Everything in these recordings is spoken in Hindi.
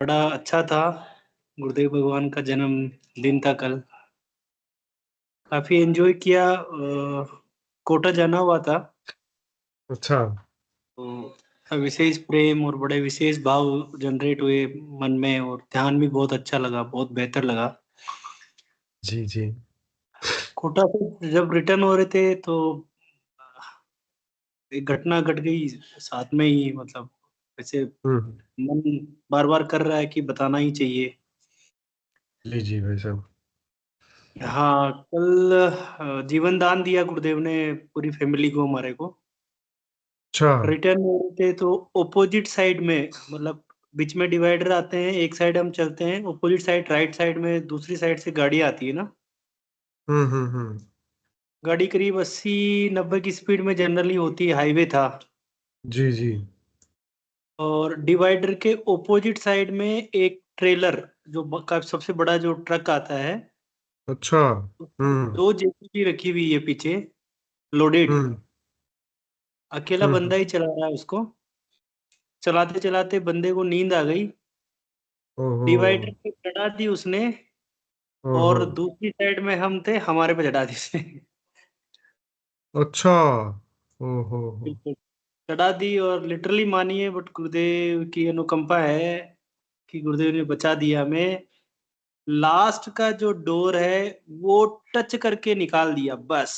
बड़ा अच्छा था। गुरुदेव भगवान का जन्म दिन था कल। काफी एंजॉय किया। कोटा जाना हुआ था अच्छा। तो विशेष प्रेम और बड़े विशेष भाव जनरेट हुए मन में, और ध्यान भी बहुत अच्छा लगा, बहुत बेहतर लगा। जी जी। कोटा से जब रिटर्न हो रहे थे तो एक घटना घट गई साथ में ही, मतलब वैसे हम्म। मन बार बार कर रहा है कि बताना ही चाहिए। जी जी भाई साहब। हाँ, कल जीवन दान दिया गुरुदेव ने पूरी फैमिली को, हमारे को। अच्छा। रिटर्न हो रहे थे तो ओपोजिट साइड में, मतलब बीच में डिवाइडर आते हैं, एक साइड हम चलते हैं, ओपोजिट साइड राइट साइड में दूसरी साइड से गाड़ी आती है ना। हम्म। गाड़ी करीब 80-90 की स्पीड में जनरली होती है, हाईवे था। जी जी। और डिवाइडर के ओपोजिट साइड में एक ट्रेलर, जो सबसे बड़ा जो ट्रक आता है, अच्छा। हम्म दो जेसीबी रखी हुई है पीछे, लोडेड। हम्म अकेला हम्म। बंदा ही चला रहा है उसको। चलाते चलाते बंदे को नींद आ गई। ओहो। डिवाइडर पे चढ़ा दी उसने, ओहो। और दूसरी साइड में हम थे, हमारे पे चढ़ा दी उसने। अच्छा। ओहो हो। बिल्कुल, चढ़ा दी, और लिटरली मानिए, बट गुरुदेव की अनुकंपा है कि गुरुदेव ने बचा दिया हमें। लास्ट का जो डोर है वो टच करके निकाल दिया बस।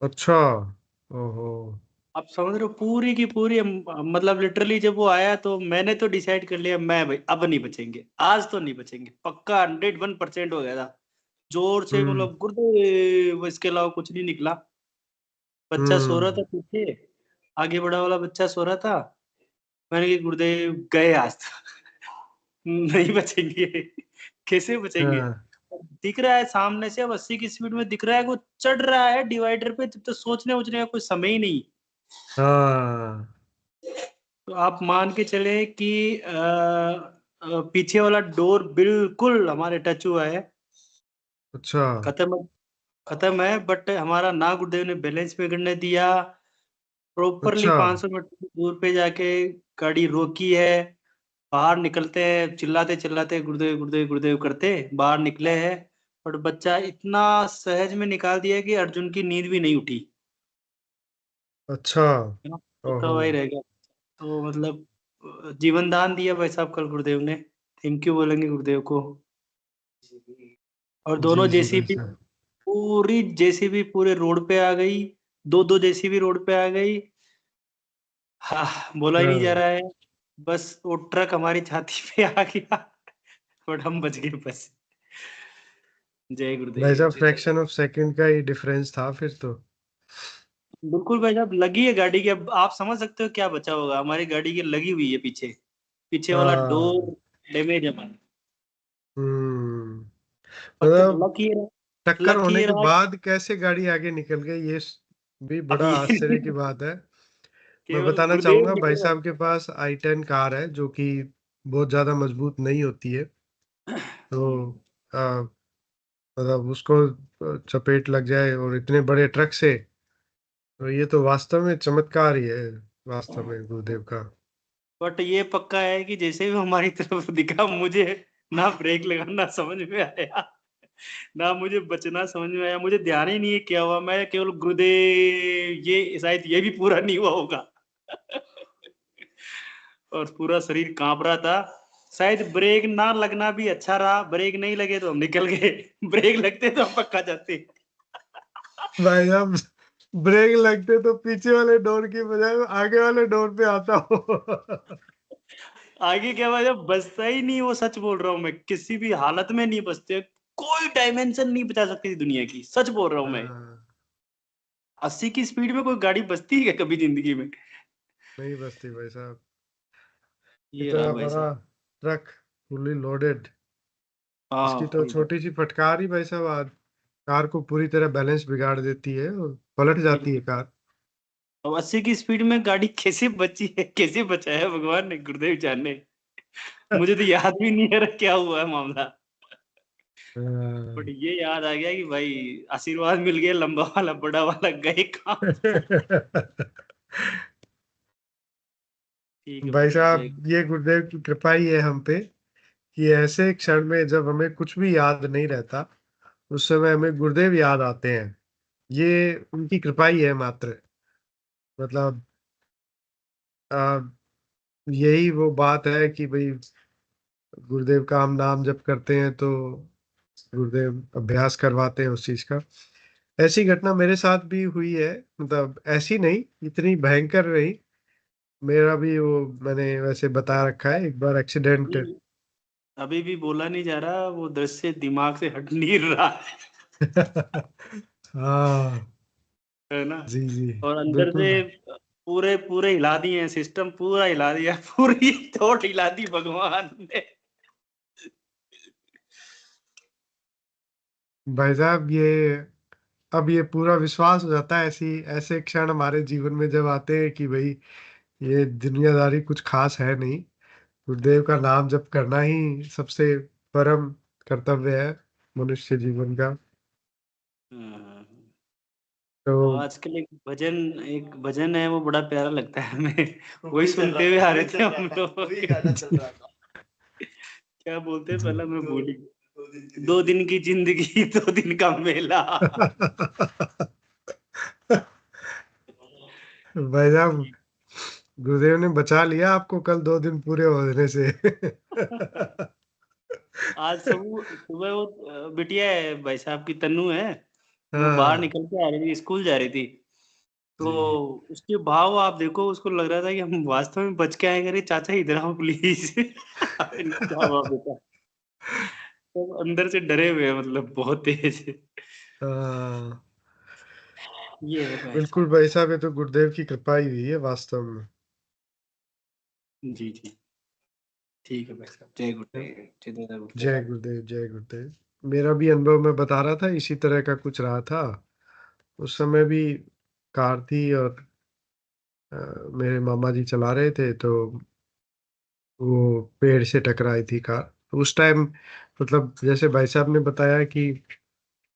अच्छा। ओहो। आप समझ रहे हो, पूरी की पूरी मतलब लिटरली जब वो आया तो मैंने तो डिसाइड कर लिया, मैं भाई अब नहीं बचेंगे, आज तो नहीं बचेंगे, पक्का 101% हो गया था। जोर से, हम्म मतलब गुरुदेव, इसके अलावा कुछ नहीं निकला। बच्चा सो रहा हम्म। था पीछे, आगे बड़ा वाला बच्चा सो रहा था। मैंने कहा गुरुदेव गए आज तो। नहीं बचेंगे। कैसे बचेंगे? हाँ दिख रहा है सामने से, अब 80 की स्पीड में दिख रहा है, वो चढ़ रहा है डिवाइडर पे, जब तक सोचने उचने का कोई समय ही नहीं। हाँ। तो आप मान के चले कि पीछे वाला डोर बिल्कुल हमारे टच हुआ है। अच्छा। खत्म, खत्म है, बट हमारा ना गुरुदेव ने बैलेंस बिगड़ने दिया। प्रॉपरली अच्छा। 500 मीटर दूर पे जाके गाड़ी रोकी है। बाहर निकलते हैं, चिल्लाते चिल्लाते गुरुदेव गुरुदेव गुरुदेव करते बाहर निकले हैं। और बच्चा इतना सहज में निकाल दिया कि अर्जुन की नींद भी नहीं उठी। अच्छा। है ना, ओहो। सोता हुआ ही रह गया। तो मतलब जीवन दान दिया भाई साहब कल गुरुदेव ने। थैंक यू बोलेंगे गुरुदेव को। और दोनों जी जी भाई जेसीबी, साहब। पूरी जेसीबी पूरे रोड पे आ गई। दो दो जेसीबी रोड पे आ गई। हाँ, बोला ही नहीं जा हाँ। रहा है। बस वो ट्रक हमारी छाती पे आ गया, बट हम बच गए बस। जय भाई गुरुदेव, साहब जय गुरुदेव। फ्रैक्शन ऑफ सेकंड का ही डिफरेंस था फिर तो। बिल्कुल भाई साहब, लगी है गाड़ी की, अब आप समझ सकते हो क्या बचा होगा। हमारी गाड़ी की लगी हुई है पीछे, पीछे वाला हाँ। डोर डैमेज है हमारा। हम्म। बट मतलब लक ये रहा, टक्कर लक होने ये के रहा बाद कैसे गाड़ी आगे निकल गई, ये भी अब बड़ा ये आश्चर्य की बात है। मैं केवल बताना गुरुदेव चाहूंगा भाई बेटर साहब के पास i10 कार है जो कि बहुत ज्यादा मजबूत नहीं होती है। तो आ, मतलब उसको चपेट लग जाए और इतने बड़े ट्रक से, तो ये तो वास्तव में चमत्कार ही है, वास्तव में गुरुदेव का। बट ये पक्का है कि जैसे भी हमारी तरफ दिखा, मुझे ना ब्रेक लगाना समझ में आया, ना मुझे बचना समझ में आया। मुझे ध्यान ही नहीं है क्या हुआ, मैं केवल गुरुदेव, ये शायद ये भी पूरा नहीं हुआ होगा। और पूरा शरीर कांप रहा था। शायद ब्रेक ना लगना भी अच्छा रहा, ब्रेक नहीं लगे तो हम निकल गए। ब्रेक लगते तो हम पक्का जाते। भाई साहब ब्रेक लगते तो पीछे वाले डोर की बजाय आगे वाले डोर पे आता हो। आगे क्या वजह, बचता ही नहीं वो, सच बोल रहा हूँ मैं, किसी भी हालत में नहीं बचते। कोई डायमेंशन नहीं बचा सकती दुनिया की, सच बोल रहा हूँ मैं। हाँ, 80 की स्पीड में कोई गाड़ी बचती है कभी जिंदगी में? नहीं बचती भाई साहब। ये रहा इतना भाई बड़ा साहब। ट्रक फुल्ली लोडेड, हाँ, इसकी तो फुल छोटी सी फटकार ही भाई साहब कार को पूरी तरह बैलेंस बिगाड़ देती है और पलट जाती है बिल्कुल। कार। अब 80 की स्पीड में गाड़ी कैसे बची है, कैसे बचाया है भगवान ने, गुरुदेव जाने। मुझे तो याद भी नहीं है क्या हुआ है मामला। बट हाँ। ये याद आ गया कि भाई आशीर्वाद मिल गया, लंबा वाला बड़ा वाला गए काम। ठीक है भाई भाई साहब, जय। साहब, ये गुरुदेव की कृपा ही है हम पे कि ऐसे क्षण में जब हमें कुछ भी याद नहीं रहता, उस समय हमें गुरुदेव याद आते हैं। ये उनकी कृपा ही है मात्र। मतलब आ, यही वो बात है कि भाई गुरुदेव का हम नाम जप करते हैं तो गुरुदेव अभ्यास करवाते हैं उस चीज का। ऐसी घटना मेरे साथ भी हुई है। मतलब ऐसी नहीं, इतनी भयंकर नहीं। मेरा भी वो मैंने वैसे बता रखा है, एक बार एक्सीडेंट। अभी अभी भी बोला नहीं जा रहा, वो दृश्य दिमाग से हट नहीं रहा हाँ। है ना। जी जी। और अंदर बिल्कुल से भाई। पूरे पूरे हिला दिए हैं, सिस्टम पूरा हिला दिया, पूरी थोट हिला दी भगवान ने। भाई साहब, ये अब ये पूरा विश्वास हो जाता है ऐसी ऐसे क्षण हमारे जीवन में जब आते हैं कि भाई ये दुनियादारी कुछ खास है नहीं। गुरुदेव का नाम जप करना ही सबसे परम कर्तव्य है मनुष्य जीवन का। हाँ। तो आजकल एक भजन है, वो बड़ा प्यारा लगता है हमें, वही सुनते हुए आ रहे थे हम लोग। वही गाना चल रहा था। क्या बोलते हैं, जी। पहला मैं भूल ही। 2 दिन की जिंदगी 2 दिन का मेला। भाई साहब, गुरुदेव ने बचा लिया आपको कल 2 दिन पूरे होने से। आज सुबह सुबह वो बिटिया है भाई साहब की, तन्नू है, वो बाहर हाँ। निकल के आ रही थी, स्कूल जा रही थी। तो जी। उसके भाव आप देखो, उसको लग रहा था कि हम वास्तव में बच के आएंगे। अरे चाचा इधर आओ प्लीज। क्या हुआ बेटा? तो अंदर से डरे हुए हैं, मतलब बहुत तेज। हाँ, ये है भाई बिल्कुल साहब। भाई साहब, ये तो गुरुदेव की कृपा ही हुई है वास्तव में। जी जी। ठीक है भाई साहब, जय गुरुदेव, जय दादा गुरुदेव। जय गुरुदेव, जय गुरुदेव। मेरा भी अनुभव मैं बता रहा था, इसी तरह का कुछ रहा था। उस समय भी कार थी और अ, मेरे मामा जी चला रहे थे, तो वो पेड़ से टकराई थी कार। तो उस टाइम मतलब जैसे भाई साहब ने बताया कि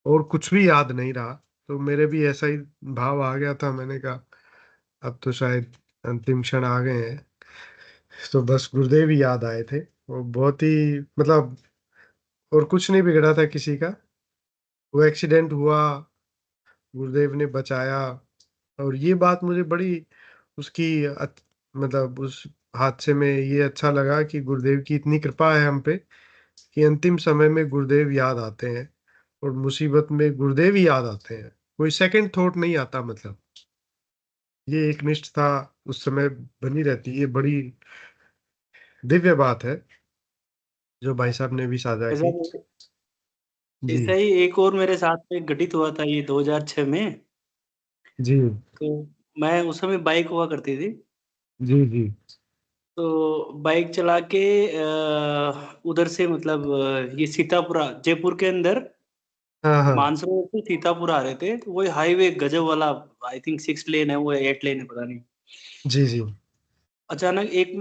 और कुछ भी याद नहीं रहा, तो मेरे भी ऐसा ही भाव आ गया था। मैंने कहा अब तो शायद अंतिम क्षण आ गए हैं। तो बस गुरुदेव ही याद आए थे। वो बहुत ही मतलब, और कुछ नहीं बिगड़ा था किसी का। वो एक्सीडेंट हुआ, गुरुदेव ने बचाया। और ये बात मुझे बड़ी उसकी मतलब उस हादसे में ये अच्छा लगा कि गुरुदेव की इतनी कृपा है हम पे कि अंतिम समय में गुरुदेव याद आते हैं। और मुसीबत में गुरुदेव ही याद आते हैं, कोई सेकंड थॉट नहीं आता। मतलब ये एक निष्ठा उस समय बनी रहती है। ये बड़ी दिव्य बात है जो भाई साहब ने भी साझा ऐसा की। जी ऐसा ही एक और मेरे साथ में घटित हुआ था, ये 2006 में। जी तो मैं उस समय बाइक हुआ करती थी। जी जी। तो बाइक चला के उधर से मतलब ये सीतापुरा, जयपुर के अंदर हाँ हाँ। मानसरोवर से सीतापुर आ रहे थे। तो वही हाईवे गजब वाला, आई थिंक 6 लेन है वो, 8 लेन है, पता नहीं। जी जी। अचानक एक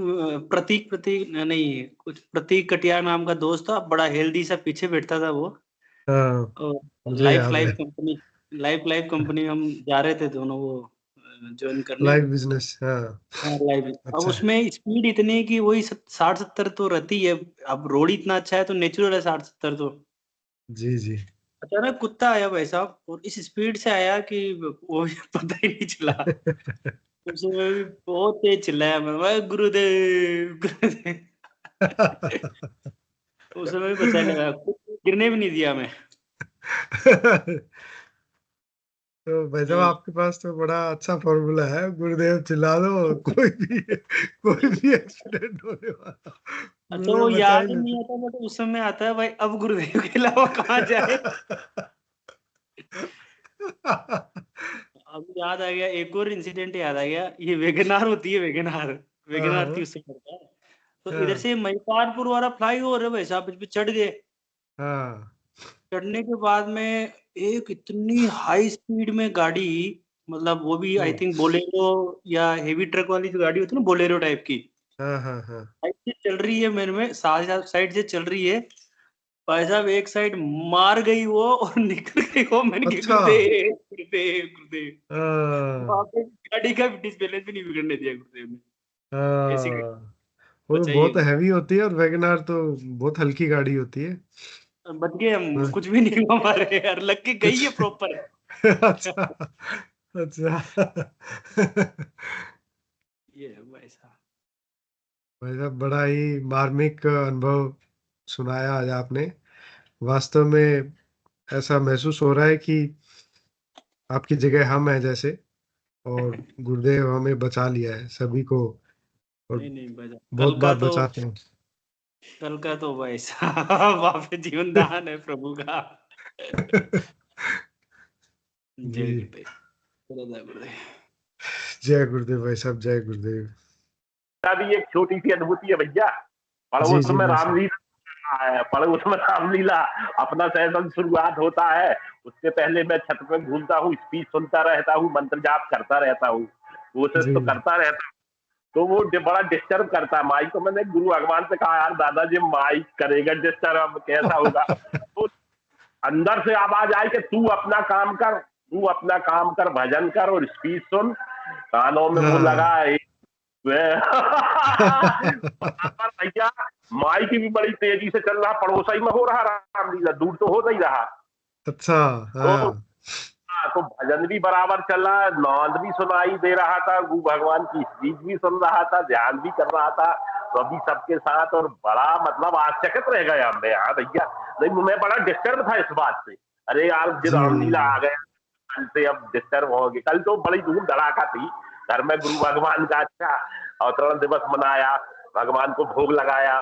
प्रतीक प्रतीक नहीं, कुछ प्रतीक कटियार नाम का दोस्त था, बड़ा हेल्दी सा, पीछे बैठता था वो। हाँ, मुझे लाइफ याद है। लाइफ कंपनी लाइफ कंपनी में हम जा रहे थे दोनों, वो ज्वाइन करने। लाइव बिजनेस, हाँ। हाँ लाइव। अब अच्छा। उसमें स्पीड इतनी है कि वही 60-70 तो रहती है। अब रोड इतना अच्छा है तो नेचुरल है 60-70 तो। जी जी। अचानक कुत्ता आया भाई साहब, और इस स्पीड से आया कि वो भी पता ही नहीं चला। उसमें भी बहुत तेज चिल्लाया मैं, गुरुदेव गुरुदेव। उस समय भी बचा लगा, गिरने भी नहीं दिया मैं। तो भाई साहब, हाँ। आपके पास तो बड़ा अच्छा फॉर्मूला है। गुरुदेव चिल्ला दो, कोई भी एक्सीडेंट होने वाला, अच्छा, वो गुरुदेव बचा ही याद नहीं लेते। आता, बट उस समय आता है भाई, अब गुरुदेव के अलावा कहाँ जाए। अब याद आ गया, एक और इंसिडेंट याद आ गया। ये वेगनार होती है, वेगनार। हाँ वेगनार थी हाँ उस समय का। तो इधर हाँ से महिपालपुर वाला फ्लाईओवर है भाई साहब, इस पे चढ़ गए। हाँ। चढ़ने के बाद में एक इतनी हाई स्पीड में गाड़ी, मतलब वो भी आई हम्म, थिंक बोलेरो या हेवी ट्रक वाली जो गाड़ी होती है ना, बोलेरो टाइप की, हाँ हाँ हाँ। साइड से चल रही है। मेरे में साथ साइड से चल रही है भाई साहब, एक साइड मार गई वो और निकल गई वो। मैंने कहा अच्छा। गुरुदेव गुरुदेव गुरुदेव। हाँ। वहां पे गाड़ी का डिसबैलेंस भी नहीं बिगड़ने दिया गुरुदेव ने। ऐसी गाड़ी हाँ, वो बचाइए बहुत मुझे। हैवी होती है और वैगन आर तो बहुत हल्की गाड़ी होती है। बच गए हम, हाँ, कुछ भी नहीं हुआ हमारे यार, लग के गई कुछ है प्रॉपर। अच्छा, अच्छा। ये है भाई साहब। भाई साहब, बड़ा ही मार्मिक अनुभव सुनाया आज आपने। वास्तव में ऐसा महसूस हो रहा है कि आपकी जगह हम हैं जैसे, और गुरुदेव हमें बचा लिया है सभी को, और नहीं नहीं भाई साहब, बहुत बार बचाते हैं। कल का तो भाई साहब वहाँ पे जीवन दान है प्रभु का। जय जी, गुरुदेव। जय गुरुदेव। जय गुरुदेव भाई साहब, जय गुरुदेव। भी एक छोटी सी अनुभूति है भैया। जी, पड़ोस जी में भाई साहब। रामलीला है, पड़ोस में रामलीला अपना सेशन शुरुआत होता है। उससे पहले मैं छत पे घूमता हूँ, स्पीच सुनता रहता हूँ, मंत्र जाप करता रहता हूँ, कोशिश जी, तो करता रहता हूँ। तो वो बड़ा डिस्टर्ब करता है माइक। तो मैंने गुरु भगवान से कहा, यार दादाजी माइक करेगा डिस्टर्ब, अब कैसा होगा। तो अंदर से आवाज आई कि तू अपना काम कर, तू अपना काम कर, भजन कर और स्पीच सुन। कानों में वो लगा हाँ। है बराबर भैया। माइक भी बड़ी तेजी से चल रहा, पड़ोसा ही में हो रहा रामलीला, दूर तो हो नहीं रहा। अच्छा, तो हाँ। हाँ, तो भजन भी बराबर चला, नाद भी सुनाई दे रहा था, गुरु भगवान की स्पीच भी सुन रहा था, ध्यान भी कर रहा था। तो अभी सबके साथ, और बड़ा मतलब आश्चर्य रह गया मैं, यार भैया। नहीं, मैं बड़ा डिस्टर्ब था इस बात से। अरे यार, जो रामलीला जी। आ गया, कल से अब डिस्टर्ब हो गई। कल तो बड़ी धूम धड़ाका थी घर में, गुरु भगवान का अच्छा अवतरण दिवस मनाया, भगवान को भोग लगाया,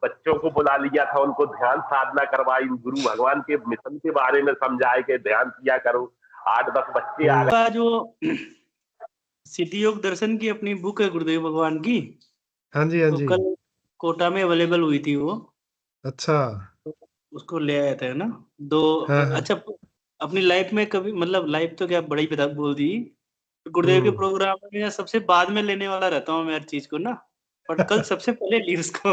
बच्चों को बुला लिया था, उनको ध्यान साधना करवाई, गुरु भगवान के मिशन के बारे में समझाए कि ध्यान किया करो। 8-10 बच्चे आ गए। का जो सिद्धि योग दर्शन की अपनी बुक है गुरुदेव भगवान की, हाँ जी, हाँ तो जी। कल कोटा में अवेलेबल हुई थी वो, अच्छा। तो उसको ले आया था ना। दो हाँ, हाँ। अच्छा, अपनी लाइफ में कभी, मतलब लाइफ तो क्या बड़ी बता बोल दी, गुरुदेव के हुँ। प्रोग्राम में मैं सबसे बाद में लेने वाला रहता हूँ मैं हर चीज को ना, बट कल सबसे पहले ली उसको।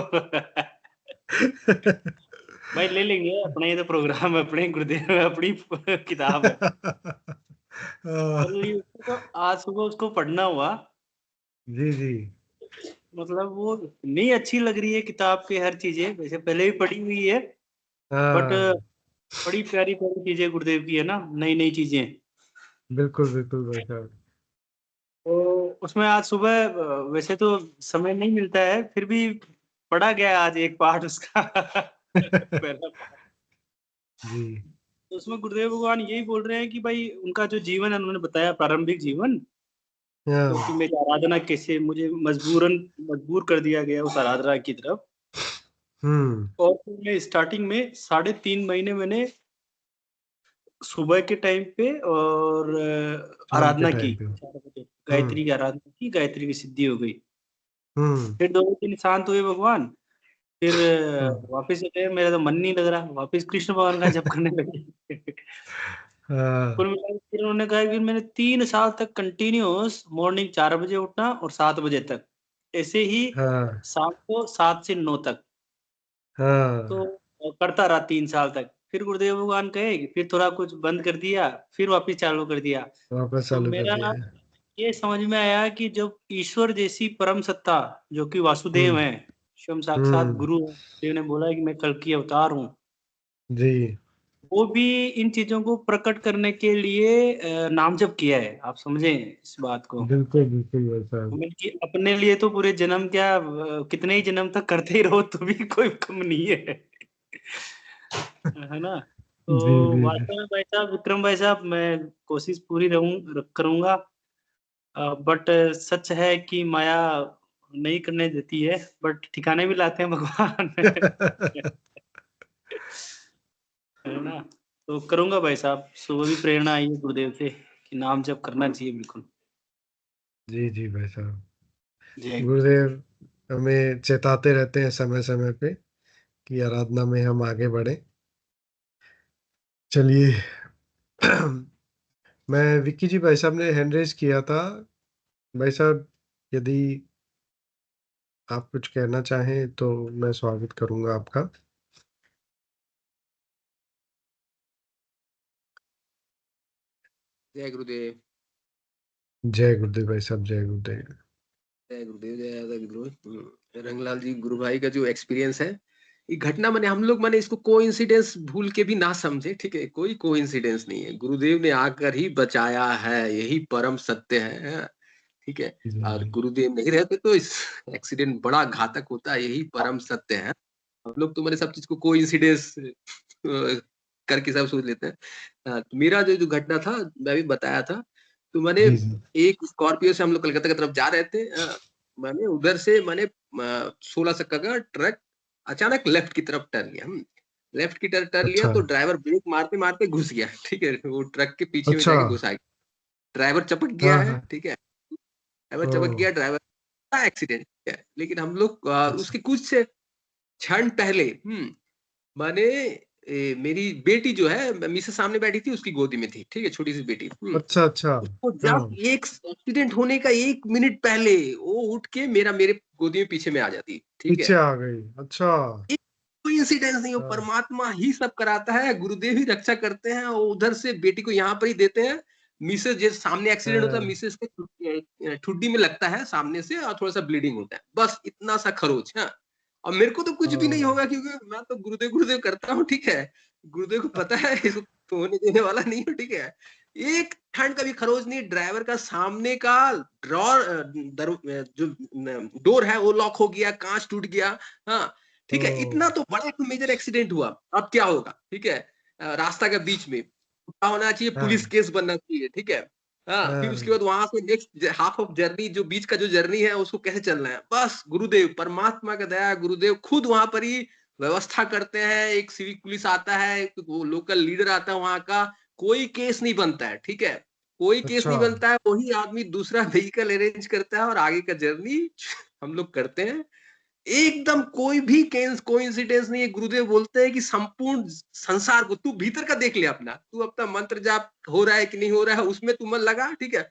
भाई ले लेंगे, अपना ही तो प्रोग्राम है, अपने गुरुदेव है, अपनी किताब है। कल ली उसको, तो आज सुबह उसको पढ़ना हुआ। जी, जी। मतलब वो नहीं अच्छी लग रही है किताब की हर चीजें, वैसे पहले भी पढ़ी हुई है, बट हाँ, बड़ी प्यारी प्यारी चीजें गुरुदेव की है ना, नई नई चीजें। बिल्कुल, बिल्कुल भाई साहब। तो उसमें आज सुबह वैसे तो समय नहीं मिलता है, फिर भी पढ़ा गया आज एक पार्ट उसका। पहला पार्ट। जी। तो उसमें गुरुदेव भगवान यही बोल रहे हैं कि भाई उनका जो जीवन है, उन्होंने बताया प्रारंभिक जीवन, तो हाँ। कि मेरी आराधना कैसे मुझे मजबूर कर दिया गया उस आराधना की तरफ। हुँ। और फिर मैं स्टार्टिंग में 3.5 महीने मैंने सुबह के टाइम पे और शाम के आराधना की टाइम पे। 4 बजे, हुँ, गायत्री की आराधना की, गायत्री की सिद्धि हो गई। हुँ, फिर 2 दिन शांत हुए भगवान, फिर हुँ। वापस से गए, मेरा तो मन नहीं लग रहा, वापस कृष्ण भगवान का जप करने लगे। हाँ, कुल मिला के फिर उन्होंने कहा कि मैंने 3 साल तक कंटिन्यूस मॉर्निंग 4 बजे उठना और 7 बजे तक, ऐसे ही हाँ, शाम को 7 से 9 तक, तो हाँ। करता रहा 3 साल तक। फिर गुरुदेव भगवान कहे कि फिर थोड़ा कुछ बंद कर दिया, फिर वापस चालू कर दिया। वापस तो चालू कर मेरा दिया है। ये समझ में आया कि जब ईश्वर जैसी परम सत्ता, जो कि वासुदेव हुँ, है, स्वयं साक्षात हुँ। गुरु है, देव ने बोला है कि मैं कल की अवतार हूँ, जी। वो भी इन चीजों को प्रकट करने के लिए नाम जप किया है। आप समझें इस बात को। बिल्कुल, बिल्कुल भाई साहब। हमें कि अपने लिए तो पूरे जन्म क्या, कितने ही जन्म तक करते ही रहो तो भी कोई कम नहीं है। है ना। तो जी, जी, जी। वास्तव में भाई साहब, विक्रम भाई साहब, मैं कोशिश पूरी करूंगा, बट सच है कि माया नहीं करने देती है, बट ठिकाने भी लाते हैं भगवान। है ना। तो करूंगा भाई साहब, सुबह भी प्रेरणा आई है गुरुदेव से कि नाम जप करना चाहिए बिल्कुल। जी, जी भाई साहब। जय गुरुदेव। गुरुदेव हमें चेताते रहते हैं समय-समय पे कि आराधना में हम आगे बढ़ें। चलिए। मैं विक्की जी, भाई साहब ने हैंड रेज़ किया था। भाई साहब, यदि आप कुछ कहना चाहें तो मैं स्वागत करूँगा आपका। जय गुरुदेव। जय गुरुदेव भाई साहब, जय गुरुदेव। जय गुरुदेव, जय गुरु। रंगलाल जी गुरु भाई का जो एक्सपीरियंस है, ये घटना मैंने हम लोग मैंने इसको कोइंसिडेंस भूल के भी ना समझे, ठीक है, कोई कोइंसिडेंस नहीं है, गुरुदेव ने आकर ही बचाया है, यही परम सत्य है, ठीक है। और जी गुरुदेव नहीं रहते तो इस एक्सीडेंट बड़ा घातक होता है, यही परम सत्य है। हम लोग तो मैंने सब चीज को कोइंसिडेंस करके सब सोच लेते हैं। तो मेरा जो जो घटना था मैं भी बताया था, तो मैंने जी जी एक स्कॉर्पियो से हम लोग कलकत्ता की तरफ जा रहे थे, मैंने उधर से मैंने 16 चक्का का ट्रक अचानक लेफ्ट की तरफ टर्न लिया। लेफ्ट की तरफ टर्न लिया अच्छा तो ड्राइवर ब्रेक मारते मारते घुस गया, ठीक है, वो ट्रक के पीछे में अच्छा जाके घुसा गया। ड्राइवर चपक गया हाँ है, हाँ ठीक है, ड्राइवर ओ चपक गया, ड्राइवर का एक्सीडेंट है। लेकिन हम लोग अच्छा उसके कुछ क्षण पहले मैंने मेरी बेटी जो है मिसेस सामने बैठी थी, उसकी गोदी में थी, ठीक है, छोटी सी बेटी। अच्छा अच्छा उसको हाँ जस्ट एक एक्सीडेंट होने का 1 मिनट पहले वो उठ के मेरे गोदी में पीछे में आ जाती, ठीक है। पीछे आ गई अच्छा एक कोई इंसिडेंस नहीं, वो हाँ परमात्मा ही सब कराता है, गुरुदेव ही रक्षा करते हैं, वो उधर से बेटी को यहाँ पर ही देते हैं। मिसेस जैसे सामने एक्सीडेंट होता है, हाँ, मिसेस के ठुड्डी में लगता है सामने से, और थोड़ा सा ब्लीडिंग होता है, बस इतना सा खरोच है। और मेरे को तो कुछ भी नहीं हाँ, होगा, क्योंकि मैं तो गुरुदेव गुरुदेव करता हूँ, ठीक है। गुरुदेव को पता है इसको तो होने देने वाला नहीं है, ठीक है। एक ठंड का भी खरोच नहीं, ड्राइवर का सामने का ड्रॉर जो डोर है वो लॉक हो गया, कांच टूट गया, हाँ, ठीक है। इतना ओ तो बड़ा एक मेजर एक्सीडेंट हुआ, अब क्या होगा, ठीक है। रास्ता के बीच में क्या होना चाहिए, पुलिस हाँ केस बनना चाहिए, ठीक है। हाँ, फिर उसके हाँ बाद वहां से नेक्स्ट हाफ ऑफ जर्नी, जो बीच का जो जर्नी है उसको कैसे चलना है, बस गुरुदेव परमात्मा का दया, गुरुदेव खुद वहां पर ही व्यवस्था करते हैं। एक सिविक पुलिस आता है, एक वो लोकल लीडर आता है वहां का, कोई केस नहीं बनता है, ठीक है, कोई केस अच्छा नहीं बनता है, वही आदमी दूसरा व्हीकल अरेंज करता है और आगे का जर्नी हम लोग करते हैं। एकदम कोई भी कोइंसिडेंस नहीं है। गुरुदेव बोलते हैं कि संपूर्ण संसार को तू भीतर का देख ले, अपना तू अपना मंत्र जाप हो रहा है कि नहीं हो रहा है उसमें तू मन लगा, ठीक है,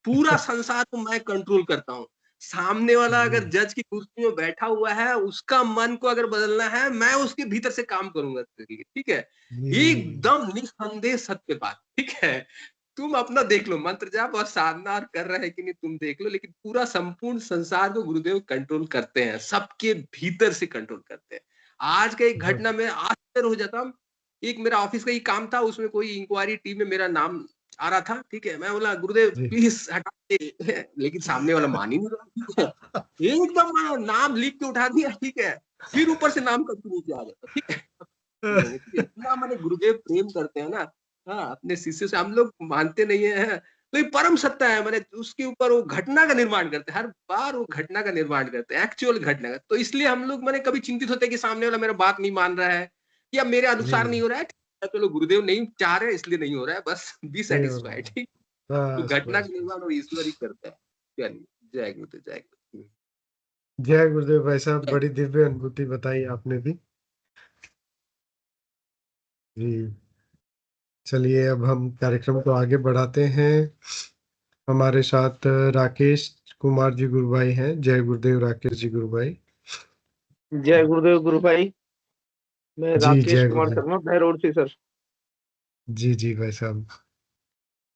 पूरा संसार को मैं कंट्रोल करता हूँ। सामने वाला जी अगर जज की कुर्सी में बैठा हुआ है, उसका मन को अगर बदलना है, मैं उसके भीतर से काम करूंगा, ठीक है। जी एकदम निस्संदेह सत्य बात, ठीक है। तुम अपना देख लो, मंत्र जाप और साधना और कर रहे हैं कि नहीं तुम देख लो, लेकिन पूरा संपूर्ण संसार को गुरुदेव कंट्रोल करते हैं, सबके भीतर से कंट्रोल करते हैं। आज का एक घटना में आश्चर्य हो जाता हूँ। एक मेरा ऑफिस का ही काम था, उसमें कोई इंक्वायरी टीम में मेरा नाम आ रहा था, ठीक है, मैं बोला गुरुदेव जी प्लीज हटा दे, लेकिन सामने वाला मान ही नहीं रहा, ठीक है। एकदम नाम लिख के उठा दिया, ठीक है, फिर ऊपर से नाम का नीचे आ जाता, ठीक है। नहीं, ठीक है, इतना मैंने गुरुदेव प्रेम करते हैं ना, हाँ, अपने शिष्य से। हम लोग मानते नहीं है, तो ये परम सत्ता है, मैंने उसके ऊपर वो घटना का निर्माण करते हैं, हर बार वो घटना का निर्माण करते हैं, एक्चुअल घटना का। तो इसलिए हम लोग मैंने कभी चिंतित होते हैं कि सामने वाला मेरा बात नहीं मान रहा है या मेरे जी अनुसार नहीं हो रहा है, ठीक है, चलो गुरुदेव नहीं चाह रहे इसलिए नहीं हो रहा है, बस बी नहीं हो रहा सेटिस्फाइड, ठीक। तो बस घटना का बस बस निर्माण वो ईश्वर ही करता है। चलिए, जय गुरुदेव, जय गुरुदेव। जय गुरुदेव भाई साहब, बड़ी दिव्य अनुभूति बताई आपने भी। जी चलिए अब हम कार्यक्रम को आगे बढ़ाते हैं। हमारे साथ राकेश कुमार जी गुरु भाई हैं। जय गुरुदेव राकेश जी गुरु भाई। जय गुरुदेव गुरु भाई। मैं जी राकेश जय कुमार गुरुदेव। शर्मा बहरोड से सर। जी भाई साहब,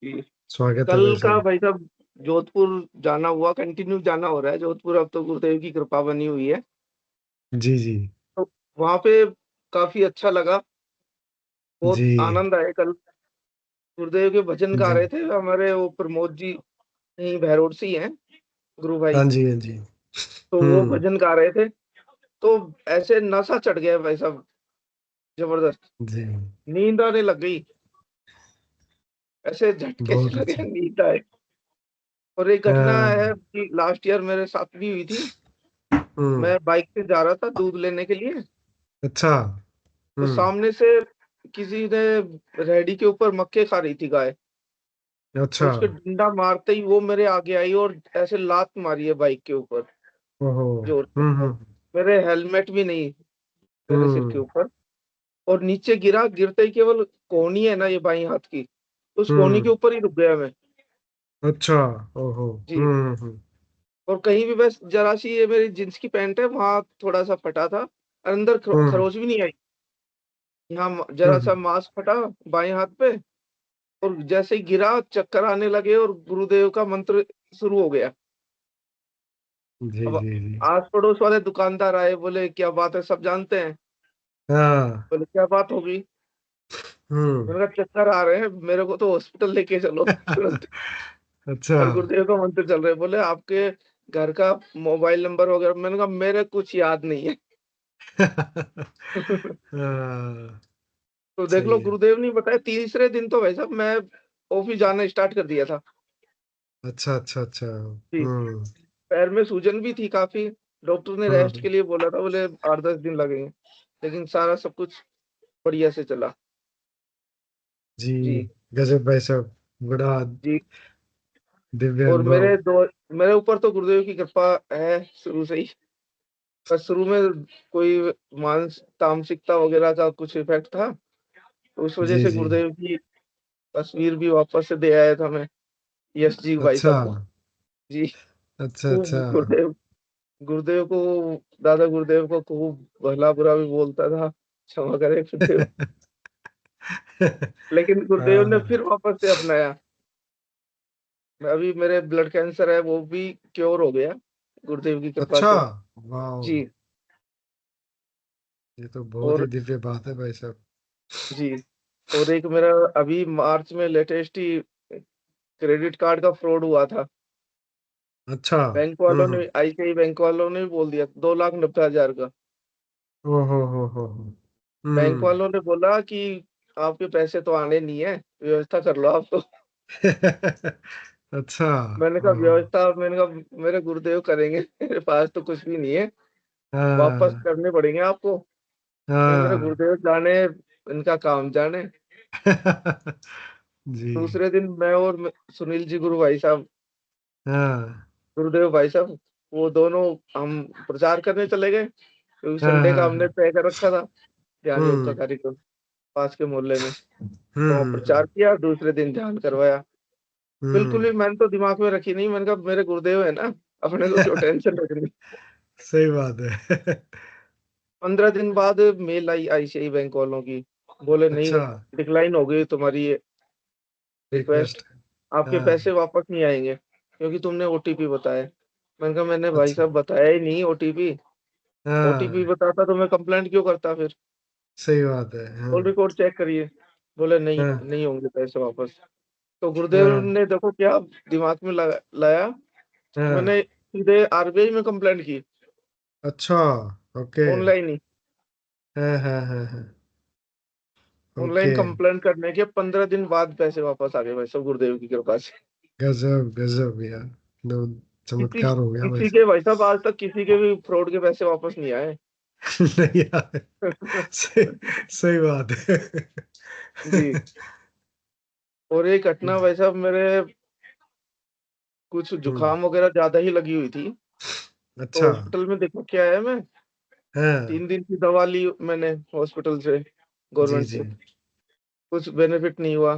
जी। स्वागत है कल भाई का साहब। भाई साहब जोधपुर जाना हुआ, कंटिन्यू जाना हो रहा है जोधपुर, अब तो गुरुदेव की कृपा बनी हुई है। जी तो वहां पे काफी अच्छा लगा, बहुत जी आनंद आया। कल गुरुदेव के भजन गा जी रहे थे हमारे वो प्रमोद जी, यहीं बहरोड से ही हैं गुरु भाई। हाँ जी हाँ जी तो वो हम्म भजन गा रहे थे, तो ऐसे नशा चढ़ गया भाई साहब, जबरदस्त जी नींद आने लग गई, ऐसे झटके से बहुत लगे अच्छा। नींद आए। और एक घटना है हाँ, कि लास्ट ईयर मेरे साथ भी हुई थी। हम्म मैं बाइक से जा रहा था दूध लेने के लिए, अच्छा तो हम्म सामने से किसी ने रेहड़ी के ऊपर मक्के खा रही थी गाय, और अच्छा उसके डंडा मारते ही वो मेरे आगे आई और ऐसे लात मारी है बाइक के ऊपर ओहो जोर से। हम्म मेरे हेलमेट भी नहीं मेरे सिर के हम्म ऊपर, और नीचे गिरा, गिरते ही केवल कोहनी है ना ये बाई हाथ की, उस कोहनी के हम्म ऊपर ही रुक गया मैं। अच्छा ओहो जी। और कहीं भी बस जरा सी, ये मेरी जींस की पैंट है वहां थोड़ा सा फटा था, अंदर हम्म खरोच भी नहीं आई, यहाँ जरा सा हम्म मांस फटा बाएं हाथ पे। और जैसे ही गिरा चक्कर आने लगे और गुरुदेव का मंत्र शुरू हो गया। जी अब जी जी। आस पड़ोस वाले दुकानदार आए, बोले क्या बात है, सब जानते हैं। हाँ। बोले क्या बात होगी। हम्म। मैंने कहा चक्कर आ रहे हैं, मेरे को तो हॉस्पिटल लेके चलो तुरंत। अच्छा। और गुरुदेव का मंत्र चल रहे, बोले आपके घर का मोबाइल नंबर वगैरह। मैंने कहा मेरे कुछ याद नहीं है। हाँ, तो देख लो, सही है। गुरुदेव ने बताया। तीसरे दिन तो भाई साहब मैं ऑफिस जाना स्टार्ट कर दिया था। अच्छा अच्छा अच्छा। जी, हम्म पैर में सूजन भी थी काफी। डॉक्टर ने रेस्ट हम्म। के लिए बोला था, बोले 8-10 दिन लगेंगे। लेकिन सारा सब कुछ बढ़िया से चला। जी। जी गजब भाई साहब, बड़ा जी। दिव्य और अनुभव। मेरे ऊपर तो गुरुदेव की कृपा है शुरू से ही। बस शुरू में कोई तामसिकता वगैरह का कुछ इफेक्ट था, तो उस वजह जी से जी। गुरुदेव की तस्वीर भी वापस से दे आया था मैं यश जी भाई अच्छा साहब को। जी। अच्छा खूब अच्छा। गुरुदेव को, दादा गुरुदेव को खूब भला बुरा भी बोलता था, क्षमा करे गुरुदेव। लेकिन गुरुदेव ने हाँ। फिर वापस से अपनाया। अभी मेरे ब्लड कैंसर है, वो भी क्योर हो गया गुरुदेव की कृपा अच्छा। से। वाह, जी। ये तो बहुत ही और दिव्य बात है भाई साहब। जी। और एक मेरा अभी मार्च में लेटेस्ट ही क्रेडिट कार्ड का फ्रॉड हुआ था। अच्छा। बैंक वालों ने, हम्म। आईसीआई बैंक वालों ने बोल दिया 2,90,000 का। ओ हो। बैंक हम्म। वालों ने बोला कि आपके पैसे तो आने नहीं है, व्यवस्था कर लो आप तो। अच्छा। मैंने कहा ओहो। व्यवस्था, मैंने कहा मेरे गुरुदेव करेंगे, मेरे पास तो कुछ भी नहीं है, वापस हाँ करने पड़ेंगे आपको। फिर मेरे हाँ। गुरुदेव जाने, इनका काम जाने। जी। दूसरे दिन मैं और सुनील जी गुरु भाई साहब, हाँ गुरुदेव भाई साहब, वो दोनों हम प्रचार करने चले गए, क्योंकि हाँ संडे का हाँ हमने हाँ। तय कर रखा था ध्यान योग का हम्म कार्यक्रम पास के मोहल्ले में। तो वहाँ हम्म। प्रचार किया, दूसरे दिन ध्यान करवाया। बिल्कुल भी हम्म। मैंने तो दिमाग में रखी नहीं, मैंने कहा मेरे गुरुदेव है ना, अपने को क्यों टेंशन रखनी। सही बात है। 15 दिन बाद मेल आई आईसीआई बैंक वालों की, बोले नहीं, अच्छा। डिक्लाइन हो गई तुम्हारी ये रिक्वेस्ट, रिक्वेस्ट। आपके हाँ पैसे वापस नहीं आएंगे क्योंकि तुमने ओटीपी बताया। मैंने कहा मैंने भाई अच्छा। साहब बताया ही नहीं ओटीपी। ओटीपी हाँ बताता तो मैं कंप्लेंट क्यों करता फिर। सही बात है। हाँ कॉल रिकॉर्ड चेक करिए। बोले नहीं, हाँ नहीं होंगे पैसे वापस। तो गुरुदेव हाँ ने देखो क्या दिमाग में लाया, मैंने हाँ। सीधे आरबीआई में कंप्लेंट की, अच्छा। ओके। ऑनलाइन ही। हाँ। Online okay. कंप्लेंट करने के 15 दिन बाद पैसे वापस आ गए भाई सब गुरुदेव की कृपा से। गजब गजब यार, दो किसी चमत्कार हो गया भाई किसी साहब। के भाई साहब आज तक किसी के भी फ्रॉड के पैसे वापस नहीं आए। नहीं यार, सही सही बात है। जी। और एक घटना भाई साहब, मेरे कुछ हम्म। जुकाम वगैरह ज्यादा ही लगी हुई थी। तो अच्छा। हॉस्पिटल में देखो क्या है, मैं हाँ। 3 दिन की दवा ली मैंने हॉस्पिटल से, जी गवर्नमेंट जी। से, कुछ बेनिफिट नहीं हुआ।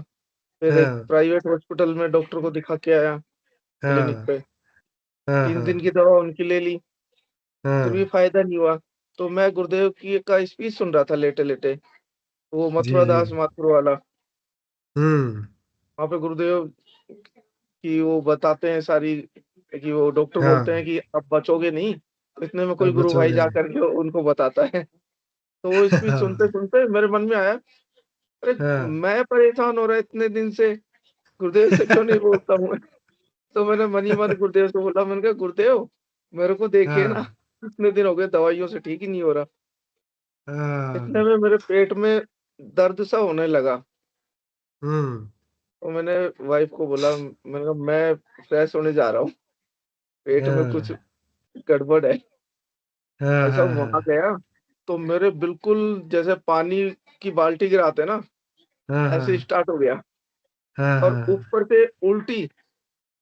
फिर एक हाँ प्राइवेट हॉस्पिटल में डॉक्टर को दिखा के आया, क्लिनिक हाँ पे। तीन दिन की हाँ दवा उनकी ले ली, फिर भी हाँ। फायदा नहीं हुआ। तो मैं गुरुदेव की का स्पीच सुन रहा था लेटे लेटे, वो जी मथुरा जी। दास माथुर वाला। हम्म। वहाँ पे गुरुदेव की वो बताते हैं सारी, कि वो डॉक्टर बोलते हैं हाँ, कि अब बचोगे नहीं। इतने में कोई अब गुरु भाई बचोगे जा नहीं। करके उनको बताता है। तो वो स्पीच सुनते हाँ सुनते मेरे मन में आया, अरे हाँ मैं परेशान हो रहा इतने दिन से, गुरुदेव से क्यों नहीं बोलता हूँ मैं। तो मैंने मन ही मन गुरुदेव से बोला, मैंने कहा गुरुदेव मेरे को देखिए ना, हाँ इतने दिन हो गए दवाइयों से ठीक ही नहीं हो रहा। इतने हाँ। में मेरे पेट में दर्द सा होने लगा। हम्म। तो मैंने वाइफ को बोला, मैंने कहा मैं फ्रेश होने जा रहा हूँ, पेट में कुछ हाँ गड़बड़ है। हाँ भाई साहब हाँ वहां हाँ गया, तो मेरे बिल्कुल जैसे पानी की बाल्टी गिराते ना, हाँ ऐसे हाँ स्टार्ट हो गया। हाँ और हाँ। ऊपर से उल्टी।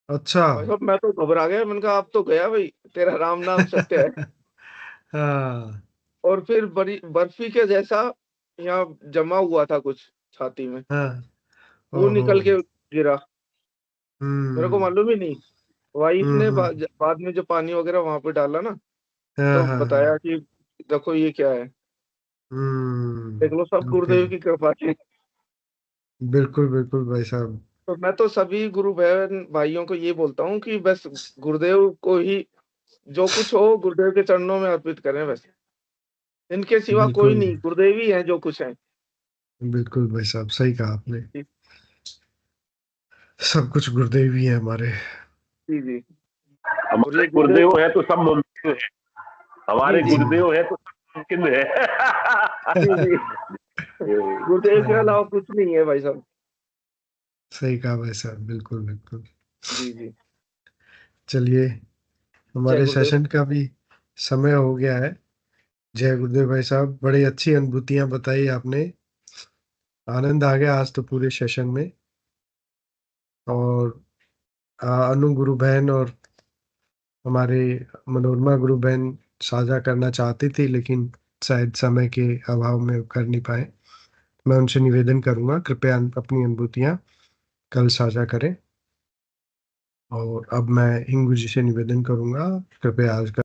अच्छा। भाई साहब मैं तो घबरा गया, मैंने कहा अब तो गया भाई, तेरा राम नाम सत्य है। हाँ। और फिर बड़ी बर्फी के जैसा यहाँ जमा हुआ था कुछ छाती में, हाँ। वो ओहो। निकल के गिरा। मेरे को हम्म मालूम ही नहीं। वाइफ ने हम्म। बाद में जो पानी वगैरह वहां पे डाला ना, हाँ तो हाँ बताया हाँ। कि देखो ये क्या है। देख लो सब ओके। गुरुदेव की कृपा से। बिल्कुल बिल्कुल भाई साहब। तो मैं तो सभी गुरु बहन भाइयों को ये बोलता हूँ कि बस गुरुदेव को ही जो कुछ हो गुरुदेव के चरणों में अर्पित करें बस। इनके सिवा कोई बिल्कुल नहीं, गुरुदेव ही है जो कुछ है। बिल्कुल भाई साहब, सही कहा आपने। जी सब कुछ गुरुदेव ही है हमारे। जी जी। और हमारे ये गुरुदेव गुरुदेव है तो सब मुमकिन है, हमारे जी जी गुरुदेव है तो सब मुमकिन है। जी जी। गुरुदेव के अलावा कुछ नहीं है भाई साहब। सही कहा भाई साहब, बिल्कुल बिल्कुल। जी जी। चलिए, जय हमारे गुरुदेव। सेशन का भी समय हो गया है। जय गुरुदेव भाई साहब, बड़ी अच्छी अनुभूतियां बताई आपने। आनंद आ गया आज तो पूरे सेशन में। और अनु गुरु बहन और हमारे मनोरमा गुरु बहन साझा करना चाहती थी, लेकिन शायद समय के अभाव में कर नहीं पाए। मैं उनसे निवेदन करूंगा, कृपया अपनी अनुभूतियां कल साझा करें। और अब मैं हिंगू जी से निवेदन करूंगा, कृपया आज का